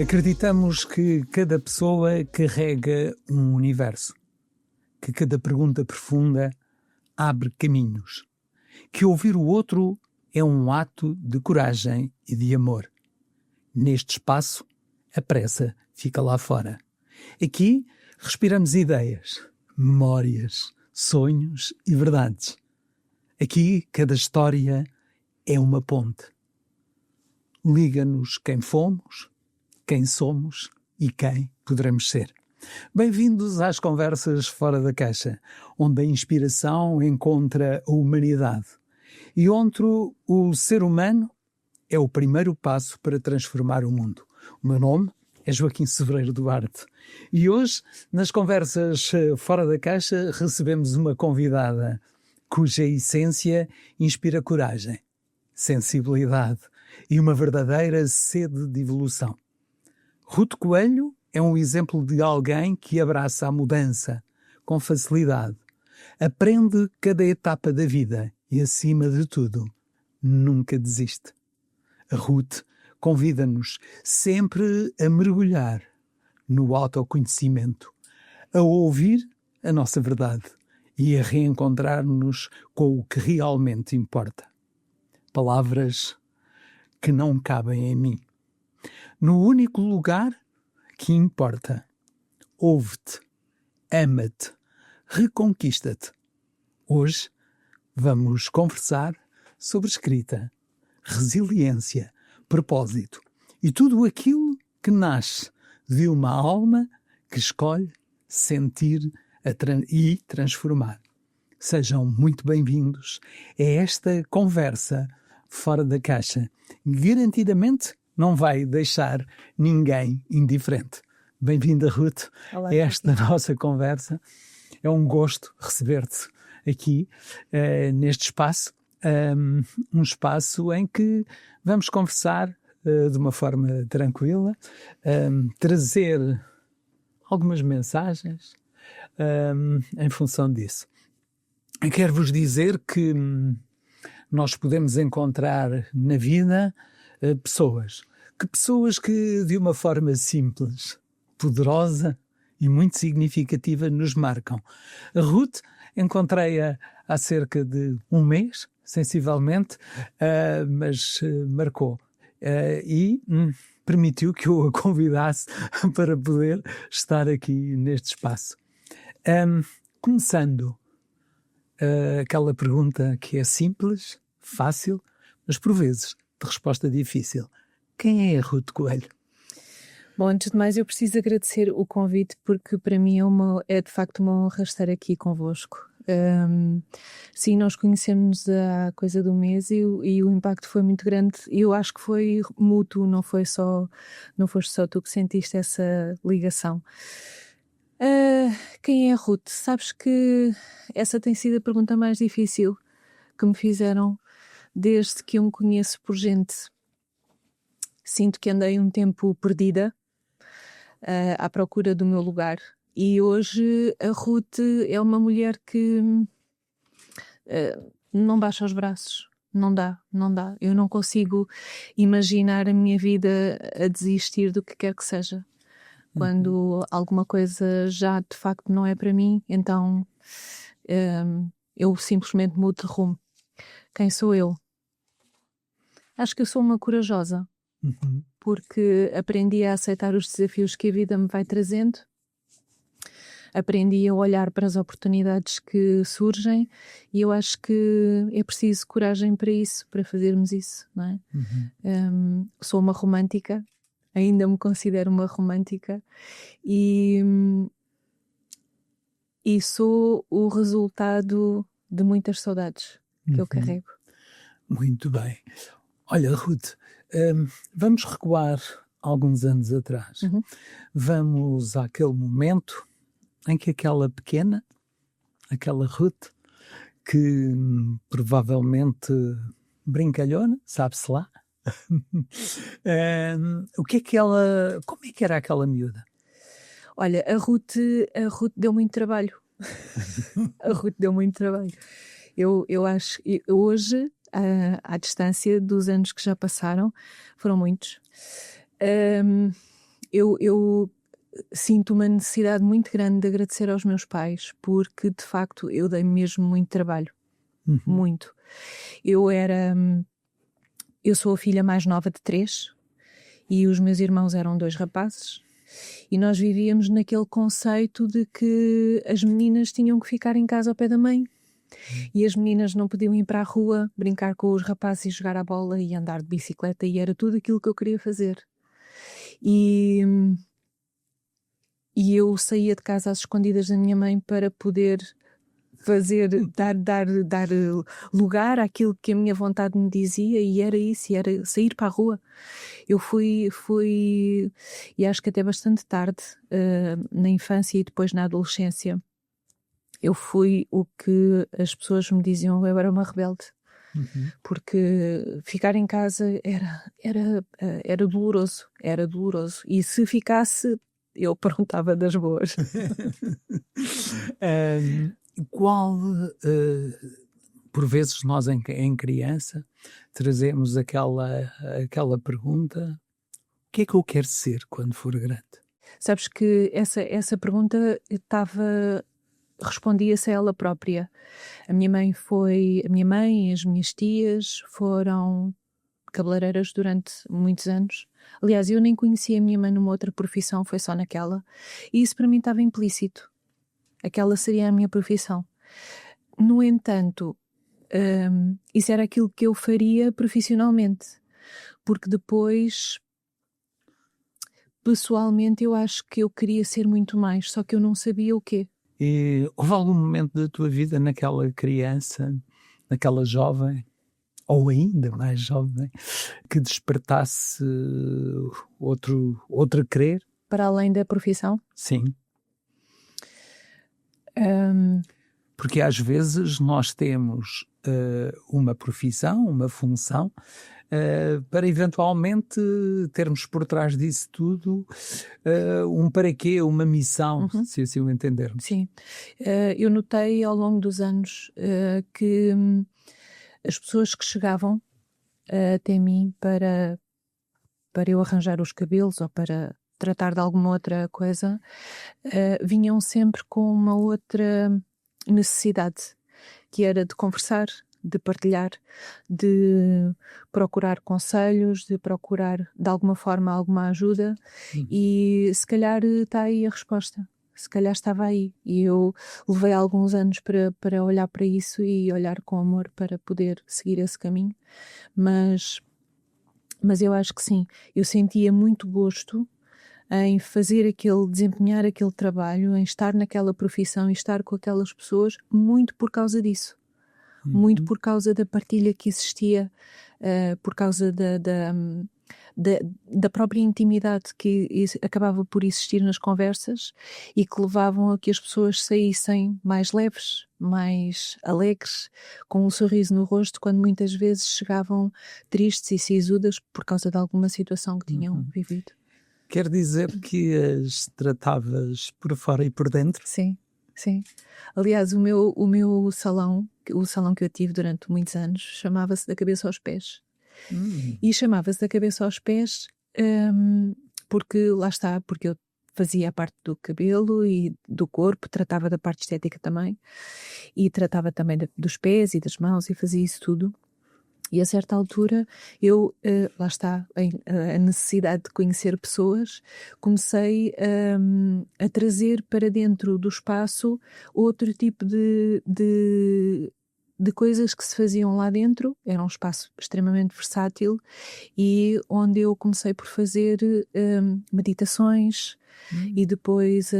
Acreditamos que cada pessoa carrega um universo, que cada pergunta profunda abre caminhos, que ouvir o outro é um ato de coragem e de amor. Neste espaço, a pressa fica lá fora. Aqui, respiramos ideias, memórias, sonhos e verdades. Aqui, cada história é uma ponte. Liga-nos quem fomos, quem somos e quem poderemos ser. Bem-vindos às Conversas Fora da Caixa, onde a inspiração encontra a humanidade e onde o ser humano é o primeiro passo para transformar o mundo. O meu nome é Joaquim Severo Duarte e hoje, nas Conversas Fora da Caixa, recebemos uma convidada cuja essência inspira coragem, sensibilidade e uma verdadeira sede de evolução. Ruth Coelho é um exemplo de alguém que abraça a mudança com facilidade, aprende cada etapa da vida e, acima de tudo, nunca desiste. A Ruth convida-nos sempre a mergulhar no autoconhecimento, a ouvir a nossa verdade e a reencontrar-nos com o que realmente importa. Palavras que não cabem em mim. No único lugar que importa. Ouve-te, ama-te, reconquista-te. Hoje vamos conversar sobre escrita, resiliência, propósito e tudo aquilo que nasce de uma alma que escolhe sentir e transformar. Sejam muito bem-vindos a esta conversa fora da caixa. Garantidamente não vai deixar ninguém indiferente. Bem-vinda, Ruth, a esta nossa conversa. É um gosto receber-te aqui, neste espaço, um espaço em que vamos conversar de uma forma tranquila, trazer algumas mensagens em função disso. Eu quero vos dizer que nós podemos encontrar na vida pessoas que de uma forma simples, poderosa e muito significativa nos marcam. A Ruth encontrei-a há cerca de um mês, sensivelmente, mas marcou e permitiu que eu a convidasse para poder estar aqui neste espaço. Começando aquela pergunta que é simples, fácil, mas por vezes de resposta difícil. Quem é a Ruth Coelho? Bom, antes de mais eu preciso agradecer o convite porque para mim é de facto uma honra estar aqui convosco. Sim, nós conhecemos há coisa de um mês e o impacto foi muito grande e eu acho que foi mútuo, não foste só tu que sentiste essa ligação. Quem é a Ruth? Sabes que essa tem sido a pergunta mais difícil que me fizeram desde que eu me conheço por gente. Sinto que andei um tempo perdida à procura do meu lugar e hoje a Ruth é uma mulher que não baixa os braços, não dá. Eu não consigo imaginar a minha vida a desistir do que quer que seja. Quando alguma coisa já de facto não é para mim, então eu simplesmente mudo de rumo. Quem sou eu? Acho que eu sou uma corajosa. Porque aprendi a aceitar os desafios que a vida me vai trazendo, aprendi a olhar para as oportunidades que surgem e eu acho que é preciso coragem para isso, para fazermos isso, não é? Sou uma romântica, ainda me considero uma romântica e sou o resultado de muitas saudades que eu carrego. Muito bem. Olha, Ruth, vamos recuar alguns anos atrás. Vamos àquele momento em que aquela Ruth, que provavelmente brincalhona, sabe-se lá, como é que era aquela miúda? Olha, a Ruth deu muito trabalho. A Ruth deu muito trabalho. Eu acho que hoje, à distância dos anos que já passaram, foram muitos. eu sinto uma necessidade muito grande de agradecer aos meus pais, porque de facto eu dei mesmo muito trabalho, muito. Eu sou a filha mais nova de 3 e os meus irmãos eram 2 rapazes e nós vivíamos naquele conceito de que as meninas tinham que ficar em casa ao pé da mãe e as meninas não podiam ir para a rua brincar com os rapazes e jogar à bola e andar de bicicleta, e era tudo aquilo que eu queria fazer. E eu saía de casa às escondidas da minha mãe para poder dar lugar àquilo que a minha vontade me dizia, e era isso, era sair para a rua. Eu fui e acho que até bastante tarde, na infância e depois na adolescência, eu fui o que as pessoas me diziam, eu era uma rebelde. Porque ficar em casa era doloroso, e se ficasse eu perguntava das boas. Por vezes nós em criança trazemos aquela pergunta: o que é que eu quero ser quando for grande? Sabes que essa pergunta respondia-se a ela própria. A minha mãe e as minhas tias foram cabeleireiras durante muitos anos. Aliás, eu nem conhecia a minha mãe numa outra profissão, foi só naquela. E isso para mim estava implícito. Aquela seria a minha profissão. No entanto, isso era aquilo que eu faria profissionalmente. Porque depois, pessoalmente, eu acho que eu queria ser muito mais, só que eu não sabia o quê. E houve algum momento da tua vida, naquela criança, naquela jovem, ou ainda mais jovem, que despertasse outro querer? Para além da profissão? Sim. Porque às vezes nós temos uma profissão, uma função, para eventualmente termos por trás disso tudo um para quê, uma missão, se assim o entendermos. Sim. Eu notei ao longo dos anos que as pessoas que chegavam até mim para eu arranjar os cabelos ou para tratar de alguma outra coisa, vinham sempre com uma outra necessidade, que era de conversar, de partilhar, de procurar conselhos, de procurar de alguma forma alguma ajuda. E se calhar está aí a resposta. Se calhar estava aí, e eu levei alguns anos para olhar para isso e olhar com amor para poder seguir esse caminho, mas eu acho que sim, eu sentia muito gosto em desempenhar aquele trabalho, em estar naquela profissão e estar com aquelas pessoas, muito por causa disso. Muito por causa da partilha que existia, por causa da própria intimidade que acabava por existir nas conversas e que levavam a que as pessoas saíssem mais leves, mais alegres, com um sorriso no rosto, quando muitas vezes chegavam tristes e sisudas por causa de alguma situação que tinham vivido. Quer dizer que as tratavas por fora e por dentro? Sim, sim. Aliás, o meu salão, o salão que eu tive durante muitos anos, chamava-se Da Cabeça aos Pés. E chamava-se Da Cabeça aos Pés porque, lá está, porque eu fazia a parte do cabelo e do corpo, tratava da parte estética também, e tratava também dos pés e das mãos e fazia isso tudo. E a certa altura eu, lá está, a necessidade de conhecer pessoas, comecei a trazer para dentro do espaço outro tipo de coisas que se faziam lá dentro. Era um espaço extremamente versátil e onde eu comecei por fazer meditações e depois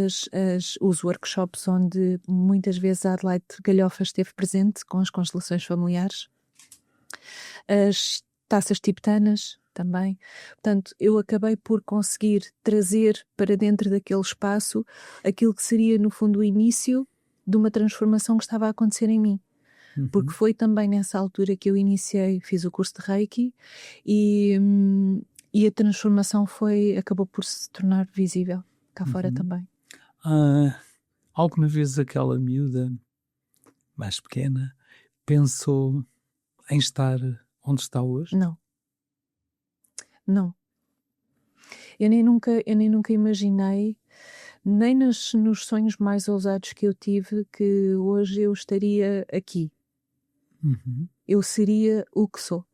os workshops onde muitas vezes a Adelaide Galhofa esteve presente com as constelações familiares. As taças tibetanas também. Portanto, eu acabei por conseguir trazer para dentro daquele espaço aquilo que seria, no fundo, o início de uma transformação que estava a acontecer em mim. Porque foi também nessa altura que eu fiz o curso de Reiki e a transformação acabou por se tornar visível cá fora também. Alguma vez aquela miúda mais pequena pensou em estar onde está hoje? Não. Eu nem nunca imaginei, nem nos sonhos mais ousados que eu tive, que hoje eu estaria aqui. Uhum. Eu seria o que sou.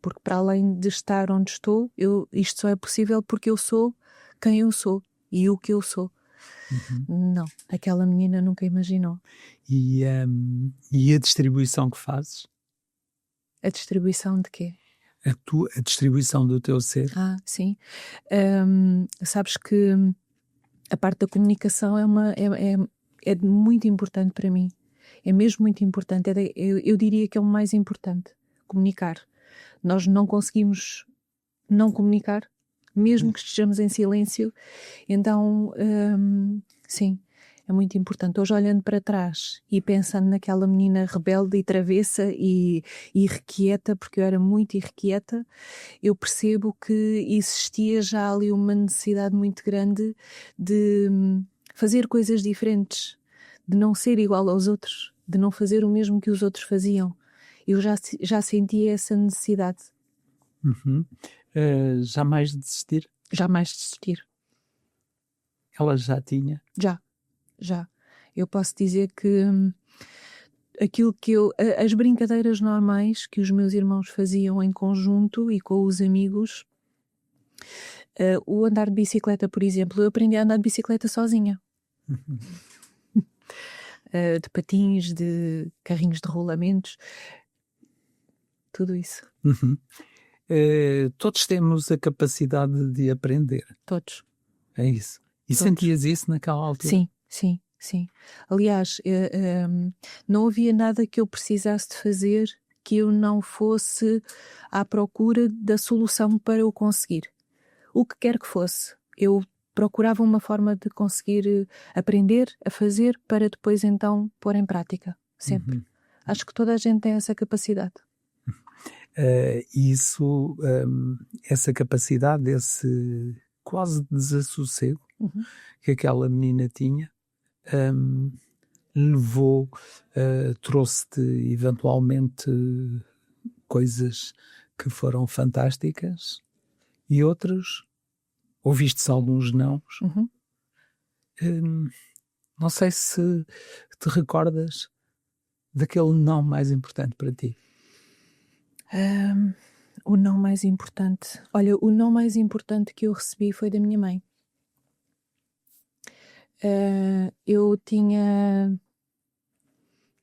Porque para além de estar onde estou, isto só é possível porque eu sou quem eu sou e o que eu sou. Uhum. Não, aquela menina nunca imaginou. E a distribuição que fazes? A distribuição de quê? A distribuição do teu ser? Sim. Sabes que a parte da comunicação é muito importante para mim. É mesmo muito importante. Eu diria que é o mais importante. Comunicar. Nós não conseguimos não comunicar, mesmo que estejamos em silêncio. Então, sim, é muito importante. Hoje, olhando para trás e pensando naquela menina rebelde e travessa e irrequieta, porque eu era muito irrequieta, eu percebo que existia já ali uma necessidade muito grande de fazer coisas diferentes, de não ser igual aos outros, de não fazer o mesmo que os outros faziam. Eu já sentia essa necessidade. Uhum. Jamais desistir? Jamais desistir. Ela já tinha? Já. Eu posso dizer que aquilo que as brincadeiras normais que os meus irmãos faziam em conjunto e com os amigos, o andar de bicicleta, por exemplo, eu aprendi a andar de bicicleta sozinha. Uhum. De patins, de carrinhos de rolamentos, tudo isso. Uhum. Todos temos a capacidade de aprender. Todos. É isso. E Todos. sentias isso naquela altura? Sim. Aliás, não havia nada que eu precisasse de fazer que eu não fosse à procura da solução para o conseguir. O que quer que fosse, eu procurava uma forma de conseguir aprender a fazer para depois então pôr em prática, sempre. Uhum. Acho que toda a gente tem essa capacidade. Essa capacidade, esse quase desassossego que aquela menina tinha, trouxe-te eventualmente coisas que foram fantásticas e outras, ouviste-se alguns nãos. Não sei se te recordas daquele não mais importante para ti. O não mais importante. Olha, o não mais importante que eu recebi foi da minha mãe. Eu tinha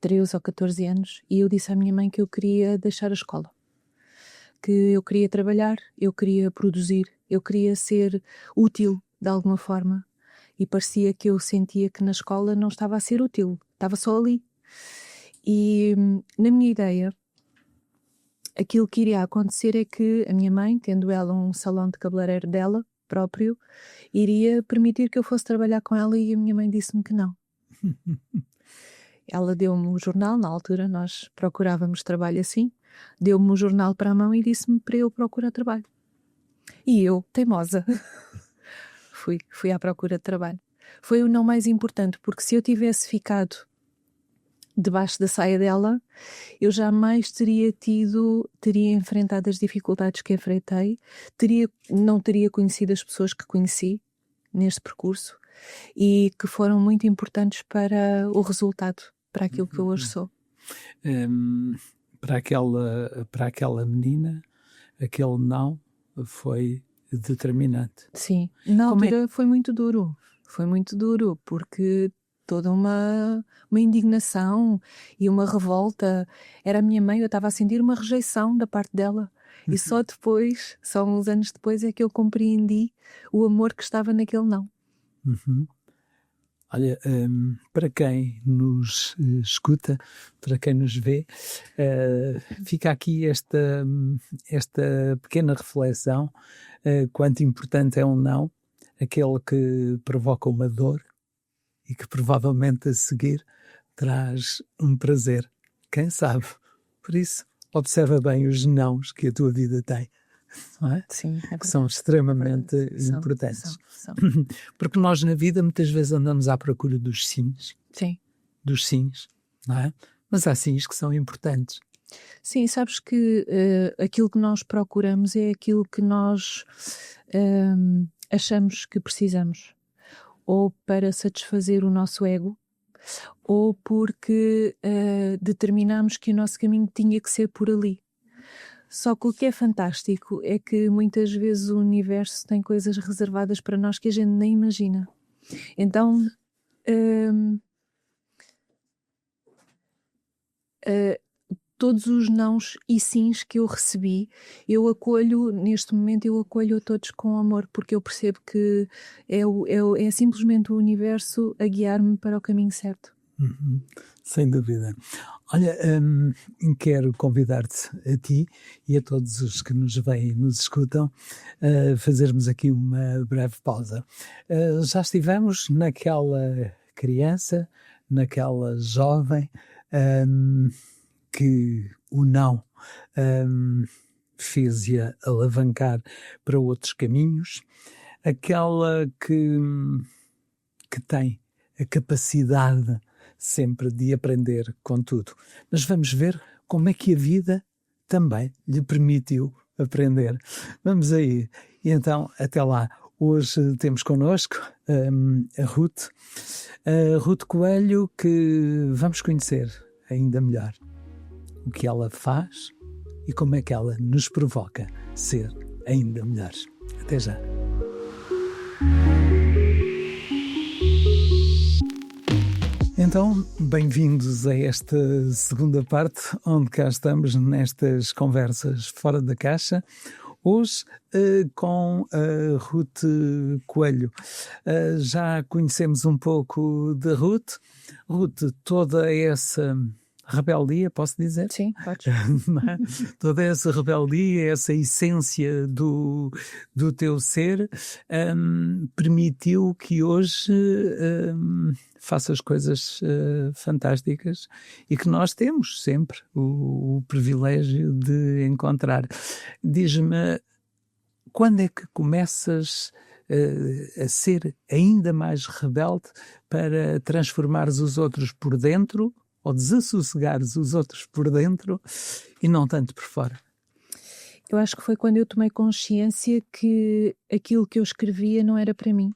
13 ou 14 anos e eu disse à minha mãe que eu queria deixar a escola. Que eu queria trabalhar, eu queria produzir, eu queria ser útil de alguma forma. E parecia que eu sentia que na escola não estava a ser útil, estava só ali. E na minha ideia, aquilo que iria acontecer é que a minha mãe, tendo ela um salão de cabeleireiro dela próprio, iria permitir que eu fosse trabalhar com ela e a minha mãe disse-me que não. Ela deu-me o jornal, na altura nós procurávamos trabalho assim, deu-me o jornal para a mão e disse-me para eu procurar trabalho. E eu, teimosa, fui à procura de trabalho. Foi o não mais importante, porque se eu tivesse ficado debaixo da saia dela, eu jamais teria enfrentado as dificuldades que enfrentei, não teria conhecido as pessoas que conheci neste percurso e que foram muito importantes para o resultado, para aquilo que eu hoje sou. Para aquela menina, aquele não foi determinante. Sim, na altura foi muito duro, porque toda uma indignação e uma revolta. Era a minha mãe, eu estava a sentir uma rejeição da parte dela. E só uns anos depois, é que eu compreendi o amor que estava naquele não. Uhum. Olha, para quem nos escuta, para quem nos vê, fica aqui esta pequena reflexão, quanto importante é um não, aquele que provoca uma dor e que provavelmente a seguir traz um prazer. Quem sabe? Por isso, observa bem os nãos que a tua vida tem. Não é? Sim, que são extremamente importantes. São. Porque nós na vida muitas vezes andamos à procura dos sims. Sim. Dos sims, não é? Mas há sims que são importantes. Sim, sabes que aquilo que nós procuramos é aquilo que nós achamos que precisamos, ou para satisfazer o nosso ego, ou porque determinamos que o nosso caminho tinha que ser por ali. Só que o que é fantástico é que muitas vezes o universo tem coisas reservadas para nós que a gente nem imagina. Então, todos os nãos e sims que eu recebi, neste momento eu acolho todos com amor, porque eu percebo que é simplesmente o universo a guiar-me para o caminho certo. Uhum, sem dúvida. Olha, quero convidar-te a ti e a todos os que nos veem e nos escutam a fazermos aqui uma breve pausa. Já estivemos naquela criança, naquela jovem, que o não fez-a alavancar para outros caminhos, aquela que tem a capacidade sempre de aprender com tudo. Mas vamos ver como é que a vida também lhe permitiu aprender. Vamos aí. E então, até lá. Hoje temos connosco a Ruth Coelho, que vamos conhecer ainda melhor o que ela faz e como é que ela nos provoca ser ainda melhores. Até já. Então, bem-vindos a esta segunda parte, onde cá estamos nestas conversas fora da caixa. Hoje com a Ruth Coelho. Já conhecemos um pouco da Ruth. Ruth, toda essa rebeldia, posso dizer? Sim, podes. Toda essa rebeldia, essa essência do teu ser, permitiu que hoje faças coisas fantásticas e que nós temos sempre o privilégio de encontrar. Diz-me, quando é que começas a ser ainda mais rebelde para transformares os outros por dentro ou desassossegares os outros por dentro e não tanto por fora? Eu acho que foi quando eu tomei consciência que aquilo que eu escrevia não era para mim.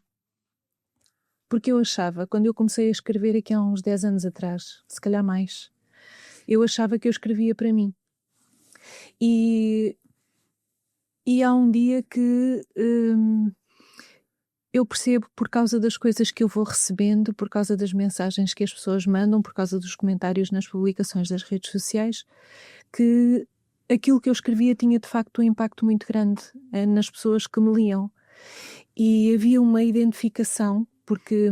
Porque eu achava, quando eu comecei a escrever aqui há uns 10 anos atrás, se calhar mais, eu achava que eu escrevia para mim. E há um dia que eu percebo, por causa das coisas que eu vou recebendo, por causa das mensagens que as pessoas mandam, por causa dos comentários nas publicações das redes sociais, que aquilo que eu escrevia tinha de facto um impacto muito grande nas pessoas que me liam. E havia uma identificação, porque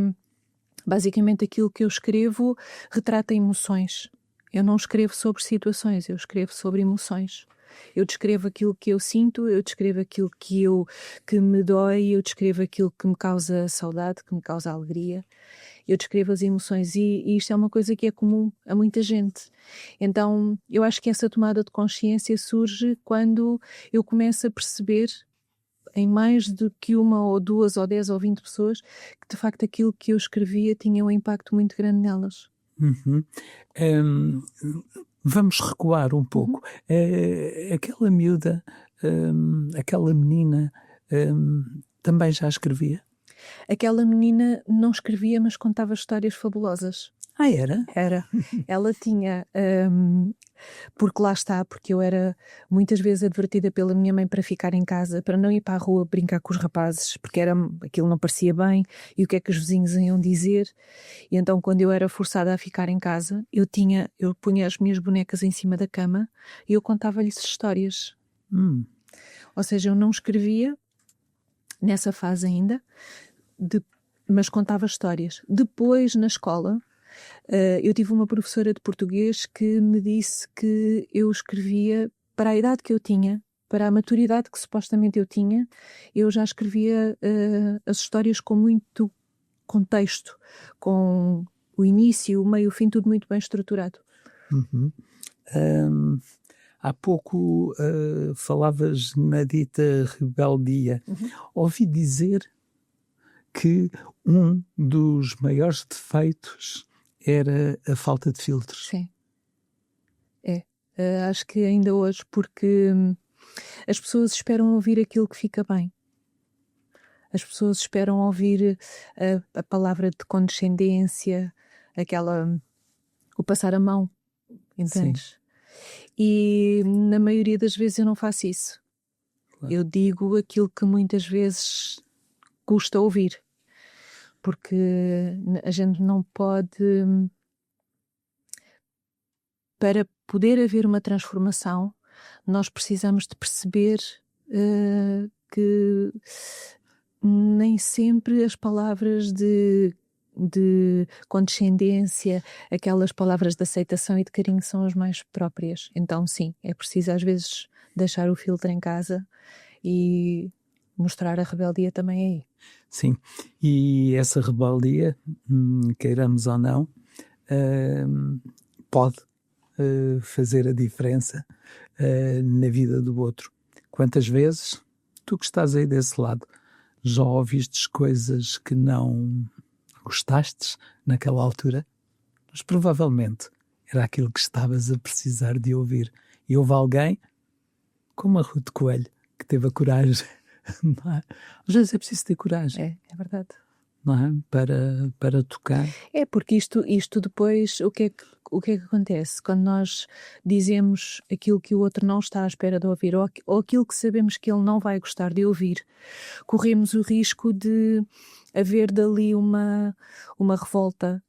basicamente aquilo que eu escrevo retrata emoções. Eu não escrevo sobre situações, eu escrevo sobre emoções. Eu descrevo aquilo que eu sinto, eu descrevo aquilo que me dói, eu descrevo aquilo que me causa saudade, que me causa alegria. Eu descrevo as emoções e isto é uma coisa que é comum a muita gente. Então, eu acho que essa tomada de consciência surge quando eu começo a perceber, em mais do que uma ou duas ou 10 ou 20 pessoas, que de facto aquilo que eu escrevia tinha um impacto muito grande nelas. Uhum. Vamos recuar um pouco. Aquela miúda, aquela menina, também já escrevia? Aquela menina não escrevia, mas contava histórias fabulosas. Ah, era? Era. Ela tinha, porque lá está, porque eu era muitas vezes advertida pela minha mãe para ficar em casa, para não ir para a rua brincar com os rapazes, porque aquilo não parecia bem, e o que é que os vizinhos iam dizer. E então, quando eu era forçada a ficar em casa, eu punha as minhas bonecas em cima da cama e eu contava-lhes histórias. Ou seja, eu não escrevia nessa fase ainda, mas contava histórias. Depois, na escola, eu tive uma professora de português que me disse que eu escrevia para a idade que eu tinha, para a maturidade que supostamente eu tinha, eu já escrevia as histórias com muito contexto, com o início, o meio, o fim, tudo muito bem estruturado. Uhum. Há pouco falavas na dita rebeldia. Ouvi dizer que um dos maiores defeitos era a falta de filtros. Sim. É. Acho que ainda hoje, porque as pessoas esperam ouvir aquilo que fica bem. As pessoas esperam ouvir a palavra de condescendência, o passar a mão, entendes? Sim. E na maioria das vezes eu não faço isso. Claro. Eu digo aquilo que muitas vezes custa ouvir, porque a gente não pode... Para poder haver uma transformação, nós precisamos de perceber que nem sempre as palavras de condescendência, aquelas palavras de aceitação e de carinho são as mais próprias. Então sim, é preciso às vezes deixar o filtro em casa e mostrar a rebeldia também aí. Sim, e essa rebeldia, queiramos ou não, pode fazer a diferença na vida do outro. Quantas vezes, tu que estás aí desse lado, já ouviste coisas que não gostastes naquela altura, mas provavelmente era aquilo que estavas a precisar de ouvir. E houve alguém, como a Ruth Coelho, que teve a coragem. Não é? Às vezes é preciso ter coragem. É verdade. Não é? Para tocar. É porque isto depois, o que é que acontece? Quando nós dizemos aquilo que o outro não está à espera de ouvir, ou aquilo que sabemos que ele não vai gostar de ouvir, corremos o risco de haver dali uma revolta,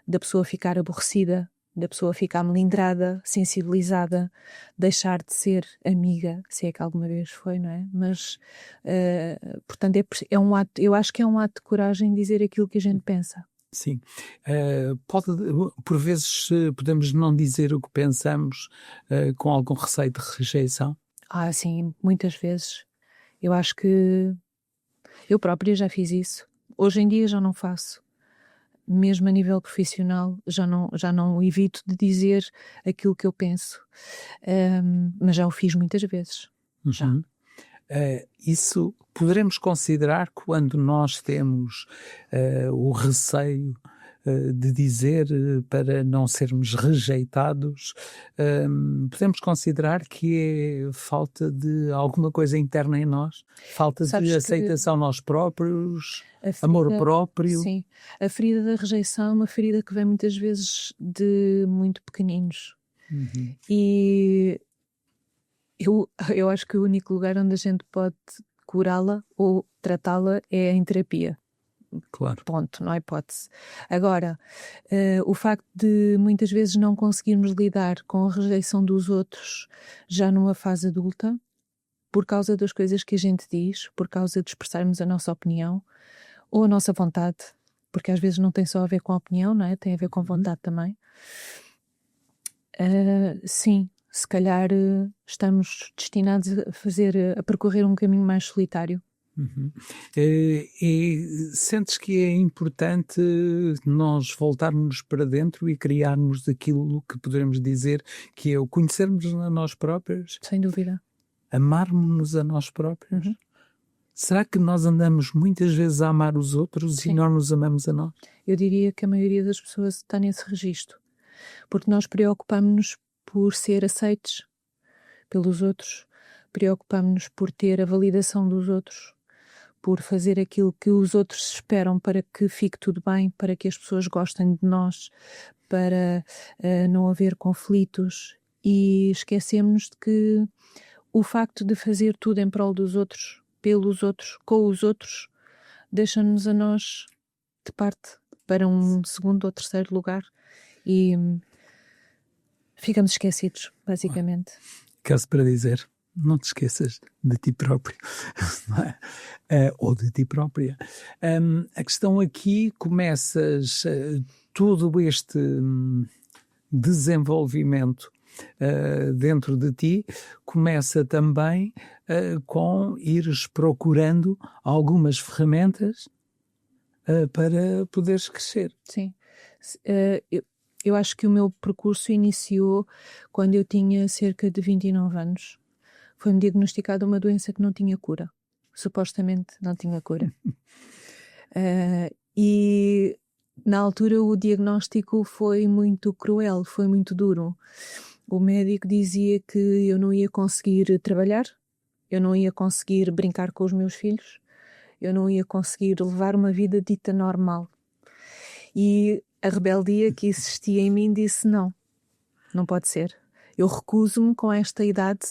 da pessoa ficar aborrecida, da pessoa ficar melindrada, sensibilizada, deixar de ser amiga, se é que alguma vez foi, não é? Mas, portanto, é um ato, eu acho que é um ato de coragem dizer aquilo que a gente pensa. Sim. Por vezes podemos não dizer o que pensamos com algum receio de rejeição? Sim, muitas vezes. Eu acho que eu própria já fiz isso. Hoje em dia já não faço. Mesmo a nível profissional, já não evito de dizer aquilo que eu penso. Mas já o fiz muitas vezes. Uhum. Já. Isso poderemos considerar quando nós temos o receio de dizer para não sermos rejeitados, podemos considerar que é falta de alguma coisa interna em nós? Falta de aceitação nós próprios? Amor próprio? Sim, a ferida da rejeição é uma ferida que vem muitas vezes de muito pequeninos. Uhum. E eu acho que o único lugar onde a gente pode curá-la ou tratá-la é em terapia. Claro. Ponto, não há hipótese. Agora, o facto de muitas vezes não conseguirmos lidar com a rejeição dos outros já numa fase adulta, por causa das coisas que a gente diz, por causa de expressarmos a nossa opinião ou a nossa vontade, porque às vezes não tem só a ver com a opinião, não é? Tem a ver com vontade também. Sim, se calhar estamos destinados a percorrer um caminho mais solitário. Uhum. E sentes que é importante nós voltarmos para dentro e criarmos aquilo que poderemos dizer que é o conhecermos a nós próprios? Sem dúvida. Amarmos-nos a nós próprios? Uhum. Será que nós andamos muitas vezes a amar os outros Sim. E não nos amamos a nós? Eu diria que a maioria das pessoas está nesse registro, porque nós preocupamos-nos por ser aceites pelos outros, preocupamos-nos por ter a validação dos outros, por fazer aquilo que os outros esperam para que fique tudo bem, para que as pessoas gostem de nós, para não haver conflitos, e esquecemos de que o facto de fazer tudo em prol dos outros, pelos outros, com os outros, deixa-nos a nós de parte para um segundo ou terceiro lugar e ficamos esquecidos, basicamente. Caso para dizer, não te esqueças de ti próprio, não é? Ou de ti própria. A questão aqui, começas todo este desenvolvimento dentro de ti, começa também com ires procurando algumas ferramentas para poderes crescer. Sim. Eu acho que o meu percurso iniciou quando eu tinha cerca de 29 anos. Foi-me diagnosticada uma doença que não tinha cura. Supostamente não tinha cura. E na altura o diagnóstico foi muito cruel, foi muito duro. o médico dizia que eu não ia conseguir trabalhar, eu não ia conseguir brincar com os meus filhos, eu não ia conseguir levar uma vida dita normal. E a rebeldia que existia em mim disse não, não pode ser. Eu recuso-me com esta idade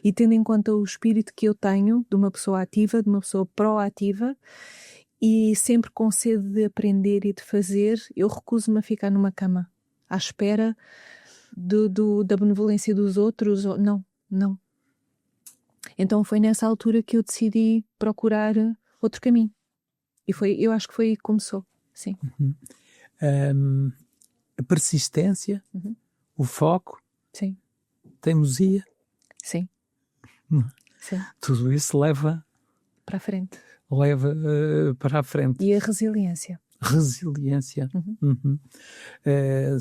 e tendo em conta o espírito que eu tenho de uma pessoa ativa, de uma pessoa proativa e sempre com sede de aprender e de fazer, eu recuso-me a ficar numa cama à espera da benevolência dos outros. Não, não. Então foi nessa altura que eu decidi procurar outro caminho. E eu acho que foi aí que começou, sim. A persistência, o foco, sim, teimosia, sim, sim, tudo isso leva para a frente. Para a frente. E a resiliência. Resiliência.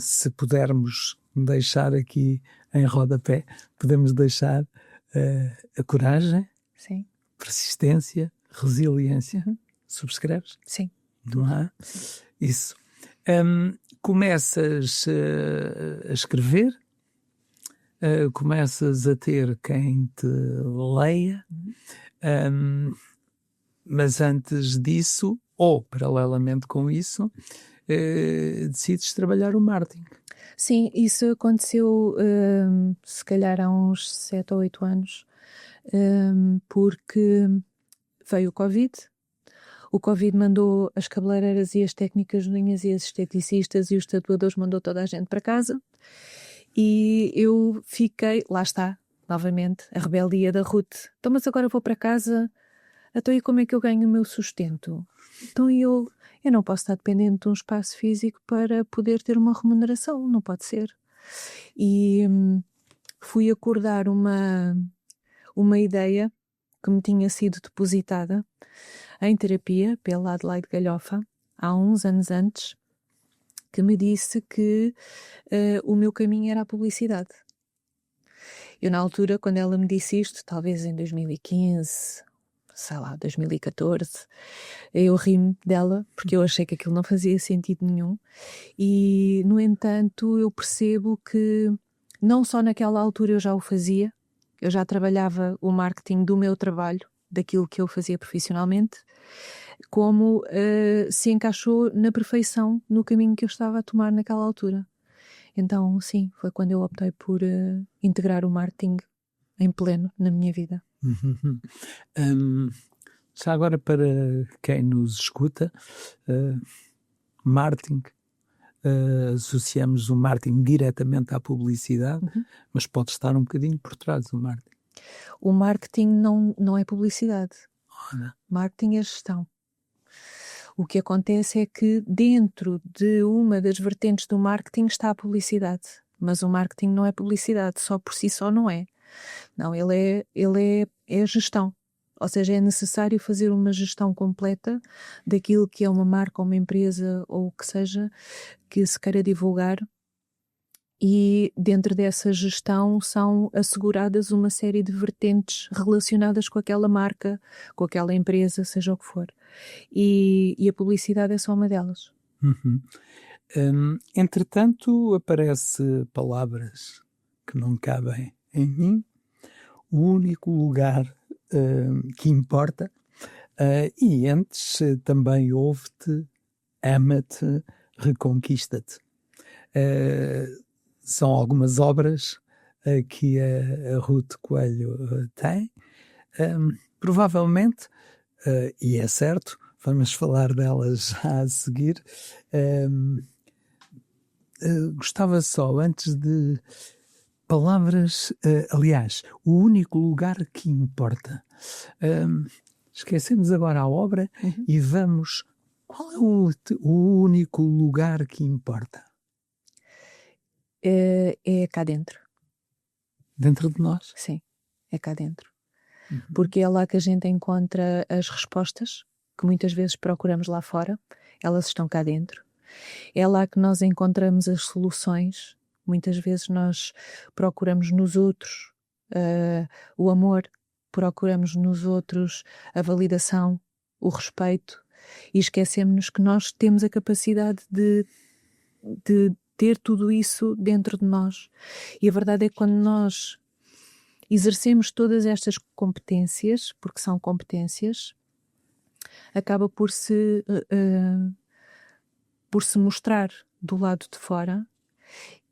Se pudermos deixar aqui em rodapé, podemos deixar a coragem, sim, persistência, resiliência. Subscreves? Sim. Não é? Isso. Começas a escrever, começas a ter quem te leia, mas antes disso, ou paralelamente com isso, decides trabalhar o marketing. Sim, isso aconteceu se calhar há uns 7 ou 8 anos, porque veio o Covid. O Covid mandou as cabeleireiras e as técnicas de unhas e as esteticistas e os tatuadores, mandou toda a gente para casa. E eu fiquei, lá está, novamente, a rebeldia da Ruth. Então, mas agora vou para casa, então e como é que eu ganho o meu sustento? Então eu não posso estar dependente de um espaço físico para poder ter uma remuneração, não pode ser. E fui acordar uma ideia que me tinha sido depositada em terapia pela Adelaide Galhofa, há uns anos antes, que me disse que o meu caminho era a publicidade. Eu, na altura, quando ela me disse isto, talvez em 2015, sei lá, 2014, eu ri-me dela, porque eu achei que aquilo não fazia sentido nenhum. E, no entanto, eu percebo que não só naquela altura eu já o fazia, eu já trabalhava o marketing do meu trabalho, daquilo que eu fazia profissionalmente, como se encaixou na perfeição no caminho que eu estava a tomar naquela altura. Então, sim, foi quando eu optei por integrar o marketing em pleno na minha vida. Já agora, para quem nos escuta, marketing, associamos o marketing diretamente à publicidade, mas pode estar um bocadinho por trás do marketing. O marketing não é publicidade. Marketing é gestão. O que acontece é que dentro de uma das vertentes do marketing está a publicidade, mas o marketing não é publicidade, só por si só não é. Não, ele é gestão. Ou seja, é necessário fazer uma gestão completa daquilo que é uma marca, uma empresa ou o que seja que se queira divulgar. E dentro dessa gestão são asseguradas uma série de vertentes relacionadas com aquela marca, com aquela empresa, seja o que for. E a publicidade é só uma delas. Entretanto, aparece palavras que não cabem em mim. O único lugar que importa, e antes também ouve-te, ama-te, reconquista-te. São algumas obras que a Ruth Coelho tem. Provavelmente, e é certo, vamos falar delas já a seguir. Gostava só, antes de palavras, aliás, o único lugar que importa. Esquecemos agora a obra e vamos... Qual é o único lugar que importa? É cá dentro. Dentro de nós? Sim, é cá dentro. Porque é lá que a gente encontra as respostas, que muitas vezes procuramos lá fora, elas estão cá dentro. É lá que nós encontramos as soluções, muitas vezes nós procuramos nos outros o amor, procuramos nos outros a validação, o respeito, e esquecemos-nos que nós temos a capacidade de ter tudo isso dentro de nós. E a verdade é que quando nós exercemos todas estas competências, porque são competências, acaba por se mostrar do lado de fora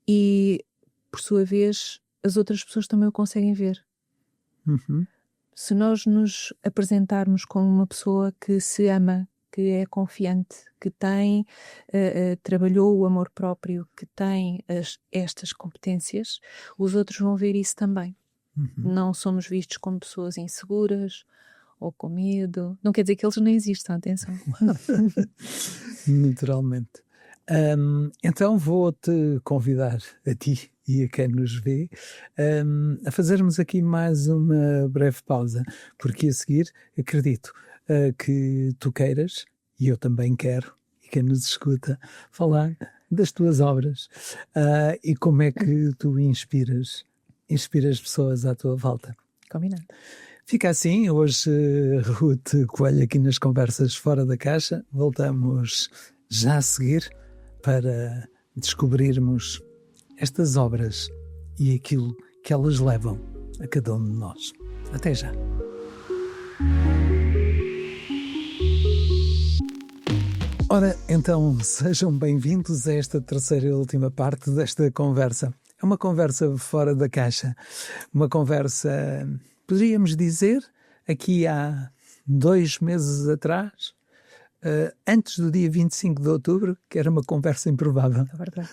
e, por sua vez, as outras pessoas também o conseguem ver. Uhum. Se nós nos apresentarmos como uma pessoa que se ama, que é confiante, que tem, trabalhou o amor próprio, que tem estas competências, os outros vão ver isso também. Uhum. Não somos vistos como pessoas inseguras ou com medo. Não quer dizer que eles não existam, atenção. Naturalmente. Então vou-te convidar, a ti e a quem nos vê, a fazermos aqui mais uma breve pausa, porque a seguir acredito que tu queiras, e eu também quero, e quem nos escuta, falar das tuas obras e como é que tu inspiras pessoas à tua volta. Combinado. Fica assim, hoje Ruth Coelho aqui nas Conversas Fora da Caixa. Voltamos já a seguir para descobrirmos estas obras e aquilo que elas levam a cada um de nós. Até já. Ora, então, sejam bem-vindos a esta terceira e última parte desta conversa. É uma conversa fora da caixa, uma conversa, poderíamos dizer, aqui há 2 meses atrás, antes do dia 25 de outubro, que era uma conversa improvável. É verdade.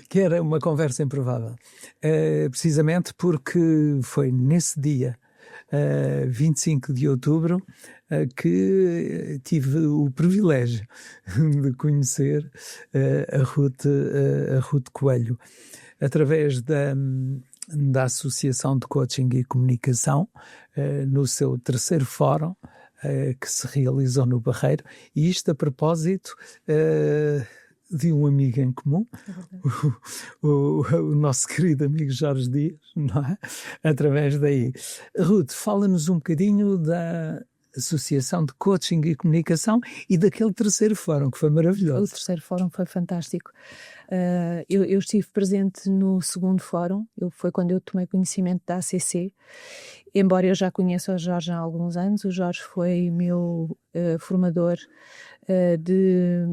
Que era uma conversa improvável. Precisamente porque foi nesse dia, 25 de outubro, que tive o privilégio de conhecer a Ruth Coelho, através da Associação de Coaching e Comunicação, no seu terceiro fórum, que se realizou no Barreiro, e isto a propósito de um amigo em comum, o nosso querido amigo Jorge Dias, não é? Através daí. Ruth, fala-nos um bocadinho da Associação de Coaching e Comunicação e daquele terceiro fórum, que foi maravilhoso. O terceiro fórum foi fantástico. Eu estive presente no segundo fórum, foi quando eu tomei conhecimento da ACC, embora eu já conheça o Jorge há alguns anos. O Jorge foi meu formador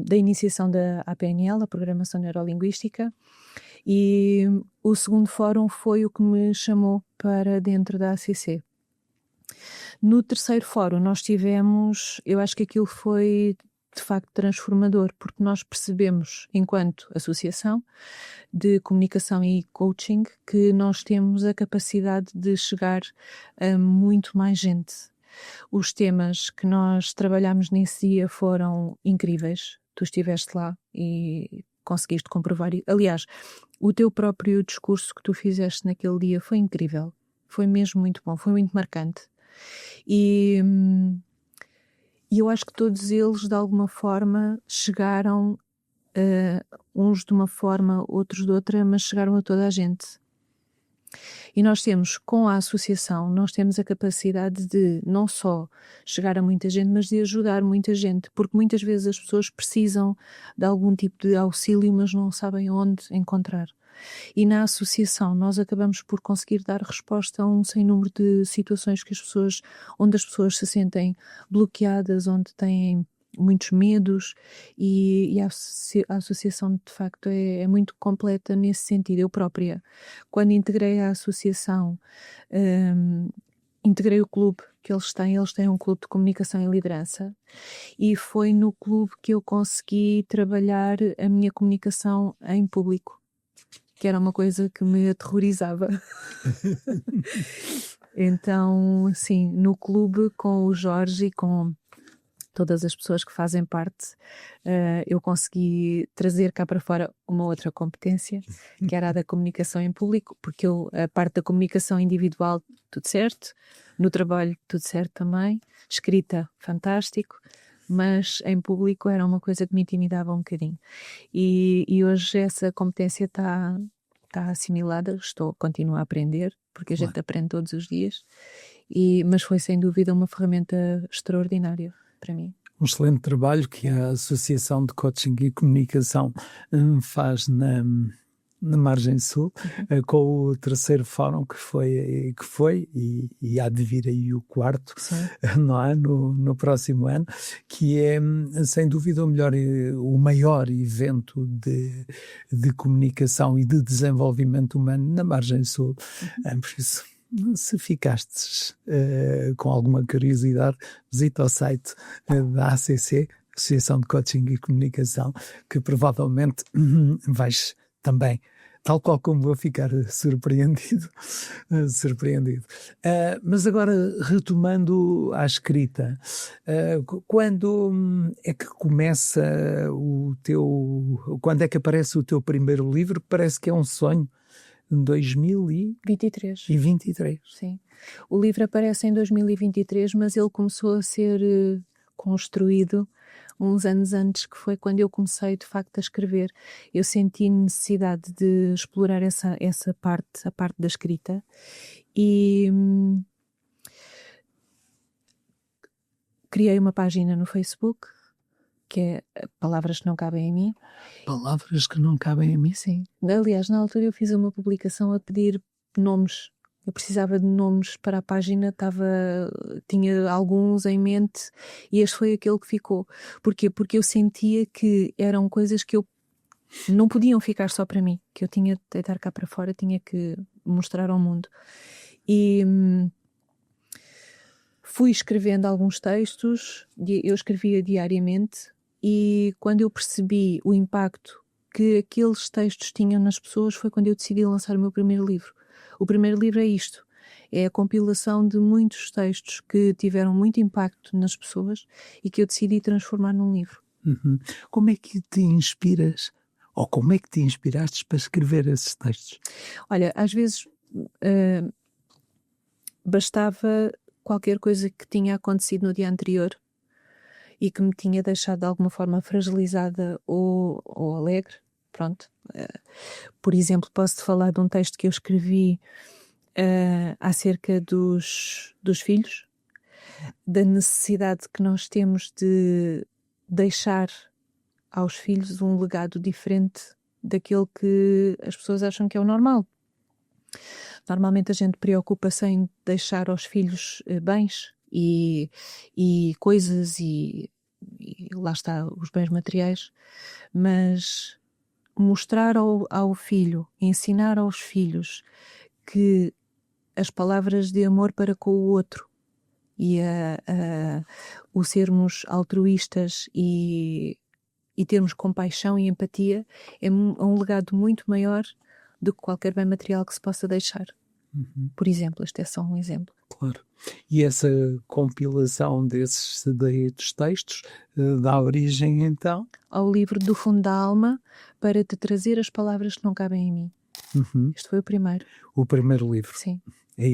da iniciação da APNL, a Programação Neurolinguística, e o segundo fórum foi o que me chamou para dentro da ACC. No terceiro fórum nós tivemos, eu acho que aquilo foi de facto transformador, porque nós percebemos, enquanto associação de comunicação e coaching, que nós temos a capacidade de chegar a muito mais gente. Os temas que nós trabalhámos nesse dia foram incríveis. Tu estiveste lá e conseguiste comprovar. Aliás, o teu próprio discurso que tu fizeste naquele dia foi incrível. Foi mesmo muito bom, foi muito marcante. E eu acho que todos eles, de alguma forma, chegaram, uns de uma forma, outros de outra, mas chegaram a toda a gente. E nós temos, com a associação, nós temos a capacidade de não só chegar a muita gente, mas de ajudar muita gente, porque muitas vezes as pessoas precisam de algum tipo de auxílio, mas não sabem onde encontrar. E na associação nós acabamos por conseguir dar resposta a um sem número de situações onde as pessoas se sentem bloqueadas, onde têm muitos medos, e a associação de facto é muito completa nesse sentido. Eu própria, quando integrei a associação, integrei o clube que eles têm um clube de comunicação e liderança, e foi no clube que eu consegui trabalhar a minha comunicação em público, que era uma coisa que me aterrorizava. Então, sim, no clube, com o Jorge e com todas as pessoas que fazem parte, eu consegui trazer cá para fora uma outra competência, que era a da comunicação em público, porque a parte da comunicação individual, tudo certo, no trabalho, tudo certo também, escrita, fantástico, mas em público era uma coisa que me intimidava um bocadinho. E hoje essa competência está assimilada, continuo a aprender, porque a gente aprende todos os dias, mas foi sem dúvida uma ferramenta extraordinária para mim. Um excelente trabalho que a Associação de Coaching e Comunicação faz na Margem Sul, com o terceiro fórum que foi e há de vir aí o quarto, não é? No próximo ano, que é sem dúvida o maior evento de comunicação e de desenvolvimento humano na Margem Sul. Por isso, se ficastes com alguma curiosidade, visita o site da ACC, Associação de Coaching e Comunicação, que provavelmente vais também, tal qual como vou, ficar surpreendido. Mas agora, retomando a escrita, quando é que começa quando é que aparece o teu primeiro livro? Parece que é um sonho. Em 2023. Sim. O livro aparece em 2023, mas ele começou a ser construído uns anos antes, que foi quando eu comecei de facto a escrever. Eu senti necessidade de explorar essa parte, a parte da escrita, e criei uma página no Facebook, que é Palavras que não cabem em mim. Palavras que não cabem em mim? Sim. Aliás, na altura eu fiz uma publicação a pedir nomes. Eu precisava de nomes para a página, tinha alguns em mente e este foi aquele que ficou. Porquê? Porque eu sentia que eram coisas que eu não podiam ficar só para mim, que eu tinha de deitar cá para fora, tinha que mostrar ao mundo. E fui escrevendo alguns textos, eu escrevia diariamente, e quando eu percebi o impacto que aqueles textos tinham nas pessoas foi quando eu decidi lançar o meu primeiro livro. O primeiro livro é isto, é a compilação de muitos textos que tiveram muito impacto nas pessoas e que eu decidi transformar num livro. Como é que te inspiras, ou como é que te inspiraste para escrever esses textos? Olha, às vezes bastava qualquer coisa que tinha acontecido no dia anterior e que me tinha deixado de alguma forma fragilizada ou alegre, pronto. Por exemplo, posso-te falar de um texto que eu escrevi acerca dos filhos, da necessidade que nós temos de deixar aos filhos um legado diferente daquele que as pessoas acham que é o normal. Normalmente a gente preocupa-se em deixar aos filhos bens e coisas e lá está, os bens materiais, mas mostrar ao filho, ensinar aos filhos que as palavras de amor para com o outro e o sermos altruístas e termos compaixão e empatia é um legado muito maior do que qualquer bem material que se possa deixar. Por exemplo, este é só um exemplo. Claro. E essa compilação desses textos dá origem, então? Ao livro Do Fundo da Alma, para te trazer as palavras que não cabem em mim. Este foi o primeiro. O primeiro livro? Sim. É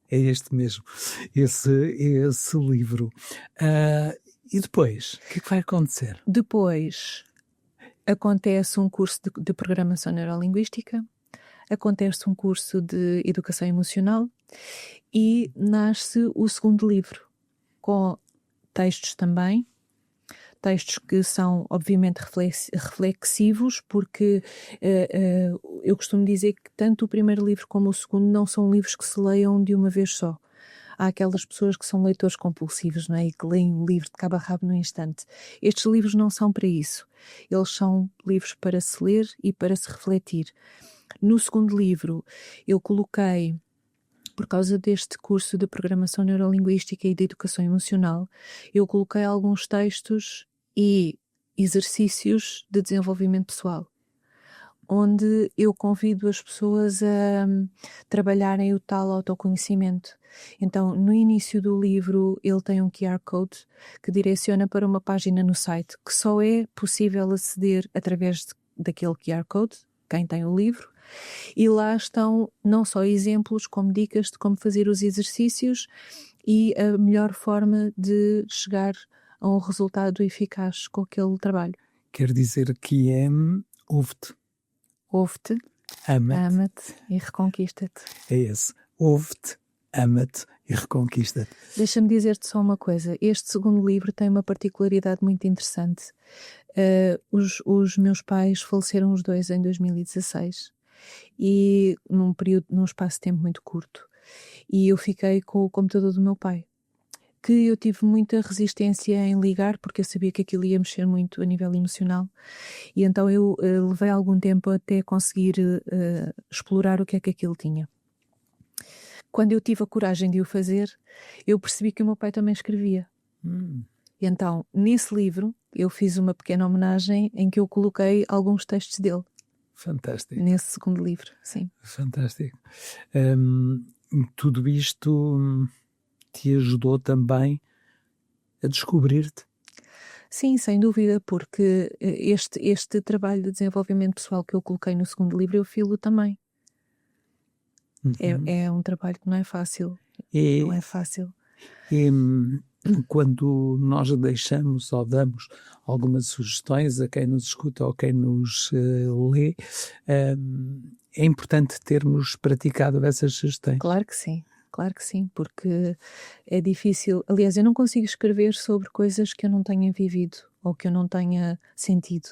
este mesmo, esse livro. E depois, o que é que vai acontecer? Depois acontece um curso de programação neurolinguística, acontece um curso de educação emocional e nasce o segundo livro, com textos também, textos que são obviamente reflexivos, porque eu costumo dizer que tanto o primeiro livro como o segundo não são livros que se leiam de uma vez só. Há aquelas pessoas que são leitores compulsivos, não é? E que leem o livro de cabo a rabo no instante. Estes livros não são para isso. Eles são livros para se ler e para se refletir. No segundo livro, eu coloquei, por causa deste curso de programação neurolinguística e de educação emocional, eu coloquei alguns textos e exercícios de desenvolvimento pessoal, onde eu convido as pessoas a trabalharem o tal autoconhecimento. Então, no início do livro, ele tem um QR Code que direciona para uma página no site, que só é possível aceder através daquele QR Code, quem tem o livro, e lá estão não só exemplos, como dicas de como fazer os exercícios e a melhor forma de chegar a um resultado eficaz com aquele trabalho. Quer dizer que ouve-te. Ouve-te, Ama-te ama-te e reconquista-te. É esse. Ouve-te, ama-te e reconquista-te. Deixa-me dizer-te só uma coisa. Este segundo livro tem uma particularidade muito interessante. Os meus pais faleceram os dois em 2016 e num espaço de tempo muito curto. E eu fiquei com o computador do meu pai, que eu tive muita resistência em ligar, porque eu sabia que aquilo ia mexer muito a nível emocional. E então eu levei algum tempo até conseguir explorar o que é que aquilo tinha. Quando eu tive a coragem de o fazer, eu percebi que o meu pai também escrevia. E então, nesse livro, eu fiz uma pequena homenagem em que eu coloquei alguns textos dele. Fantástico. Nesse segundo livro, sim. Fantástico. Tudo isto te ajudou também a descobrir-te? Sim, sem dúvida, porque este trabalho de desenvolvimento pessoal que eu coloquei no segundo livro, eu filo também. É um trabalho que não é fácil. Não é fácil. E quando nós deixamos ou damos algumas sugestões a quem nos escuta ou quem nos lê, é importante termos praticado essas sugestões. Claro que sim, porque é difícil. Aliás, eu não consigo escrever sobre coisas que eu não tenha vivido ou que eu não tenha sentido.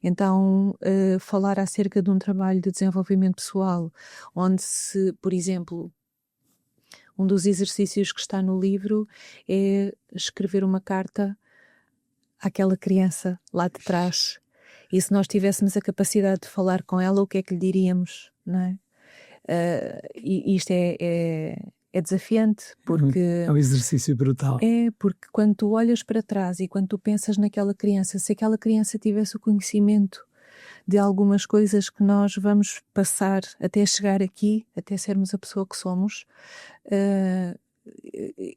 Então, falar acerca de um trabalho de desenvolvimento pessoal, onde se, por exemplo, um dos exercícios que está no livro é escrever uma carta àquela criança lá de trás. E se nós tivéssemos a capacidade de falar com ela, o que é que lhe diríamos, não é? E isto é desafiante, porque... É um exercício brutal. É, porque quando tu olhas para trás e quando tu pensas naquela criança, se aquela criança tivesse o conhecimento de algumas coisas que nós vamos passar até chegar aqui, até sermos a pessoa que somos,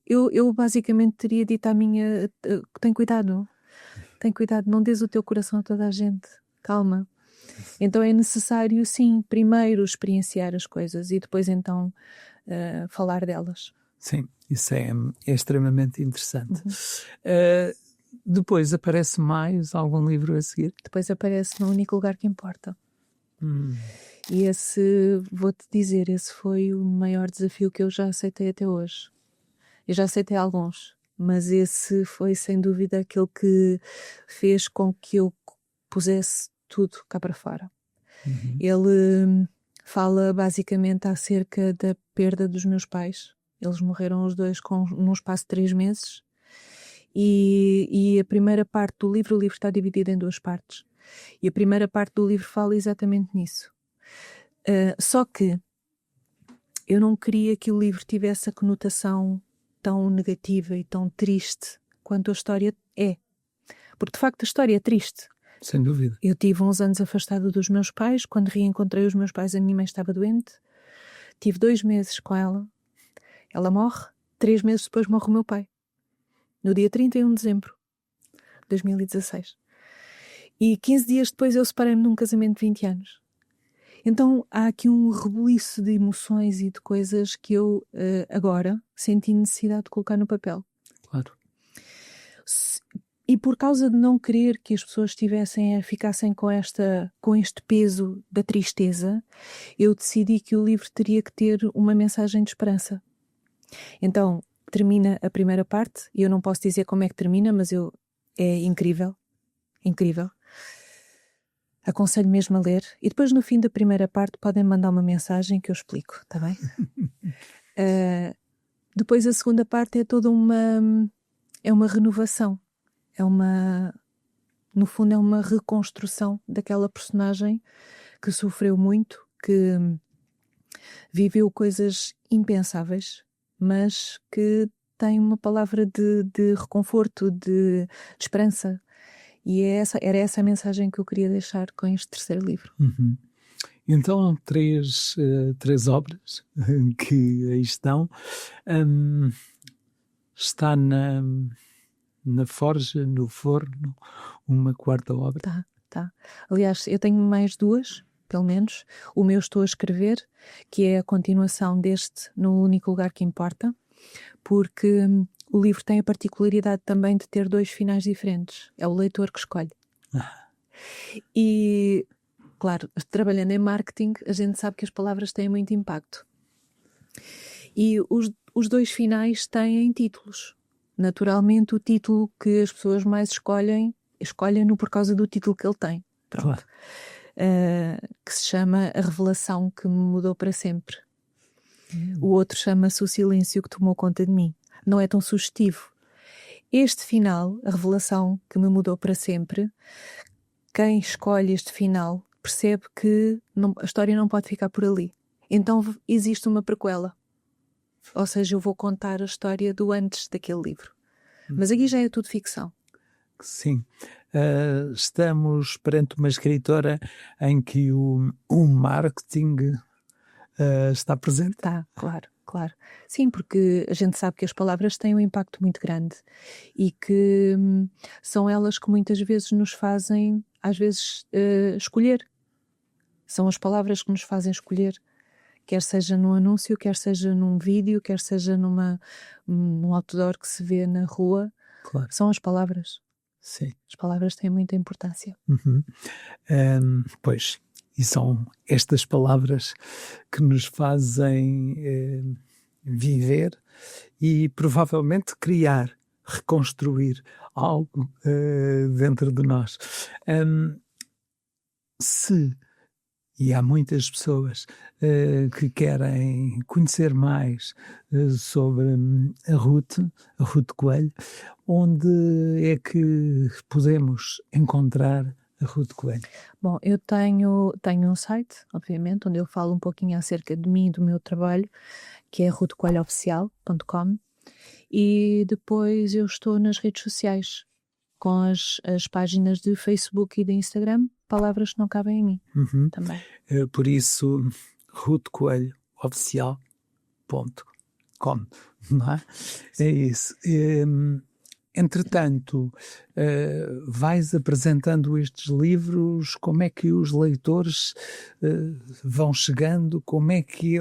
eu basicamente teria dito à minha... tem cuidado, não dês o teu coração a toda a gente, calma. Então é necessário, sim, primeiro experienciar as coisas e depois então falar delas. Sim, isso é extremamente interessante. Depois aparece mais algum livro a seguir? Depois aparece No Único Lugar que Importa. E esse, vou-te dizer, esse foi o maior desafio que eu já aceitei até hoje. Eu já aceitei alguns, mas esse foi sem dúvida aquele que fez com que eu pusesse tudo cá para fora. Ele fala basicamente acerca da perda dos meus pais. Eles morreram os dois num espaço de 3 meses. E a primeira parte do livro, o livro está dividido em 2 partes. E a primeira parte do livro fala exatamente nisso. Só que eu não queria que o livro tivesse a conotação tão negativa e tão triste quanto a história é. Porque de facto a história é triste. Sem dúvida. Eu tive uns anos afastada dos meus pais. Quando reencontrei os meus pais, a minha mãe estava doente. Tive 2 meses com ela. Ela morre. 3 meses depois morre o meu pai. No dia 31 de dezembro de 2016. E 15 dias depois eu separei-me num casamento de 20 anos. Então há aqui um rebuliço de emoções e de coisas que eu agora senti necessidade de colocar no papel. Claro. E por causa de não querer que as pessoas ficassem com este peso da tristeza, eu decidi que o livro teria que ter uma mensagem de esperança. Então, termina a primeira parte, e eu não posso dizer como é que termina, mas é incrível. Incrível. Aconselho mesmo a ler. E depois, no fim da primeira parte, podem mandar uma mensagem que eu explico, está bem? Depois, a segunda parte é toda uma renovação. No fundo, é uma reconstrução daquela personagem que sofreu muito, que viveu coisas impensáveis, mas que tem uma palavra de reconforto, de esperança. E era essa a mensagem que eu queria deixar com este terceiro livro. Então, três obras que aí estão. Está na forja, no forno, uma quarta obra? Tá. Aliás, eu tenho mais 2, pelo menos. O meu estou a escrever, que é a continuação deste No Único Lugar que Importa, porque o livro tem a particularidade também de ter 2 finais diferentes. É o leitor que escolhe. E, claro, trabalhando em marketing, a gente sabe que as palavras têm muito impacto. E os dois finais têm títulos. Naturalmente, o título que as pessoas mais escolhem-no por causa do título que ele tem. Pronto. Claro. Que se chama A Revelação que me mudou para sempre. O outro chama-se O Silêncio que tomou conta de mim. Não é tão sugestivo. Este final, A Revelação que me mudou para sempre, quem escolhe este final percebe que a história não pode ficar por ali. Então existe uma prequela. Ou seja, eu vou contar a história do antes daquele livro. Mas aqui já é tudo ficção. Sim. Estamos perante uma escritora em que o marketing está presente. Está, claro. Sim, porque a gente sabe que as palavras têm um impacto muito grande e que são elas que muitas vezes nos fazem, às vezes, escolher. São as palavras que nos fazem escolher. Quer seja num anúncio, quer seja num vídeo, quer seja num outdoor que se vê na rua. Claro. São as palavras. Sim. As palavras têm muita importância. Pois, e são estas palavras que nos fazem viver e provavelmente criar, reconstruir algo dentro de nós. E há muitas pessoas que querem conhecer mais sobre a Ruth Coelho. Onde é que podemos encontrar a Ruth Coelho? Bom, eu tenho um site, obviamente, onde eu falo um pouquinho acerca de mim e do meu trabalho, que é ruthcoelhooficial.com, e depois eu estou nas redes sociais, com as páginas de Facebook e de Instagram, palavras que não cabem em mim também. Por isso, ruthcoelhooficial.com, não é? É isso. Entretanto, vais apresentando estes livros, como é que os leitores vão chegando, como é que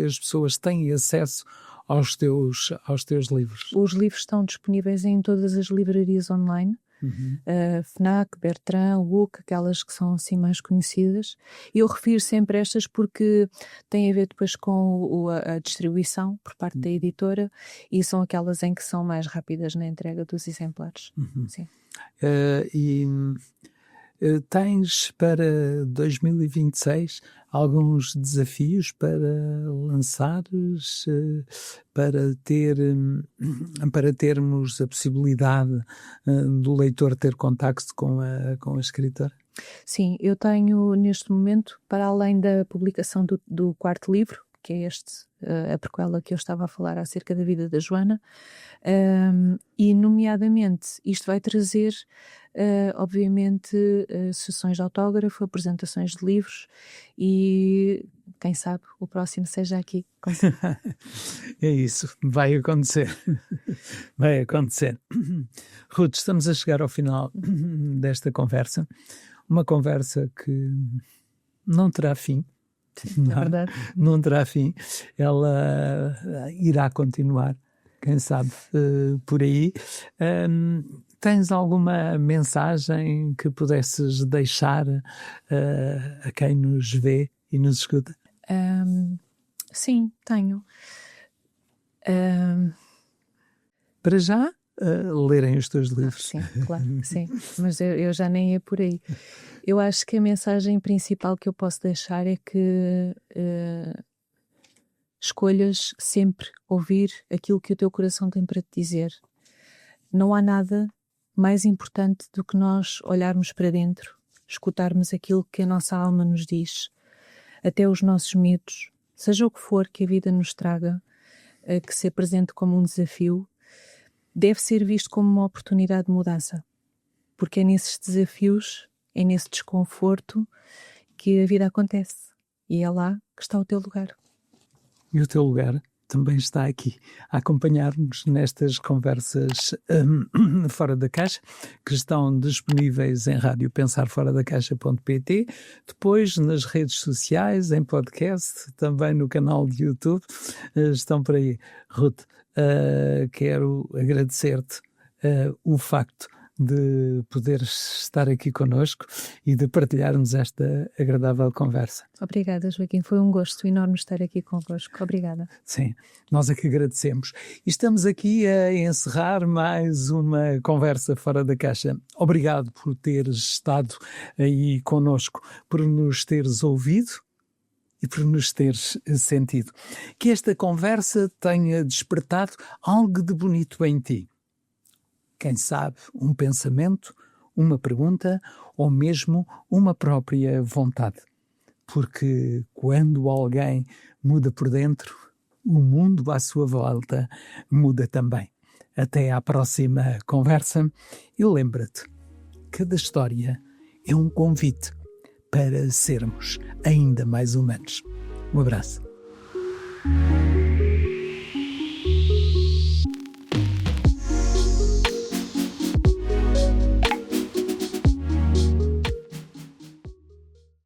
as pessoas têm acesso aos teus livros? Os livros estão disponíveis em todas as livrarias online, FNAC, Bertrand, WUC, aquelas que são assim mais conhecidas. Eu refiro sempre estas porque têm a ver depois com a distribuição por parte da editora e são aquelas em que são mais rápidas na entrega dos exemplares. Sim. Tens para 2026 alguns desafios para lançares, para termos a possibilidade do leitor ter contacto com a escritora? Sim, eu tenho neste momento, para além da publicação do quarto livro, que é a prequela que eu estava a falar acerca da vida da Joana, e nomeadamente isto vai trazer obviamente sessões de autógrafo, apresentações de livros e quem sabe o próximo seja aqui. É isso, vai acontecer. Vai acontecer. Ruth, estamos a chegar ao final desta conversa, uma conversa que não terá fim. É verdade. Não terá fim, ela irá continuar, quem sabe, por aí. Tens alguma mensagem que pudesses deixar a quem nos vê e nos escuta? Sim, tenho. Para já, lerem os teus livros. Sim, claro, sim, mas eu já nem ia por aí. Eu acho que a mensagem principal que eu posso deixar é que escolhas sempre ouvir aquilo que o teu coração tem para te dizer. Não há nada mais importante do que nós olharmos para dentro, escutarmos aquilo que a nossa alma nos diz, até os nossos medos, seja o que for que a vida nos traga, que se apresente como um desafio, deve ser visto como uma oportunidade de mudança, porque é nesses desafios, é nesse desconforto que a vida acontece e é lá que está o teu lugar. E o teu lugar também está aqui, a acompanhar-nos nestas conversas fora da caixa, que estão disponíveis em radiopensarforadacaixa.pt, depois nas redes sociais, em podcast, também no canal de YouTube, estão por aí. Ruth, quero agradecer-te o facto de poderes estar aqui connosco e de partilharmos esta agradável conversa. Obrigada, Joaquim. Foi um gosto enorme estar aqui convosco. Obrigada. Sim, nós é que agradecemos. E estamos aqui a encerrar mais uma conversa fora da caixa. Obrigado por teres estado aí connosco, por nos teres ouvido e por nos teres sentido. Que esta conversa tenha despertado algo de bonito em ti. Quem sabe, um pensamento, uma pergunta ou mesmo uma própria vontade. Porque quando alguém muda por dentro, o mundo à sua volta muda também. Até à próxima conversa e lembra-te, cada história é um convite para sermos ainda mais humanos. Um abraço.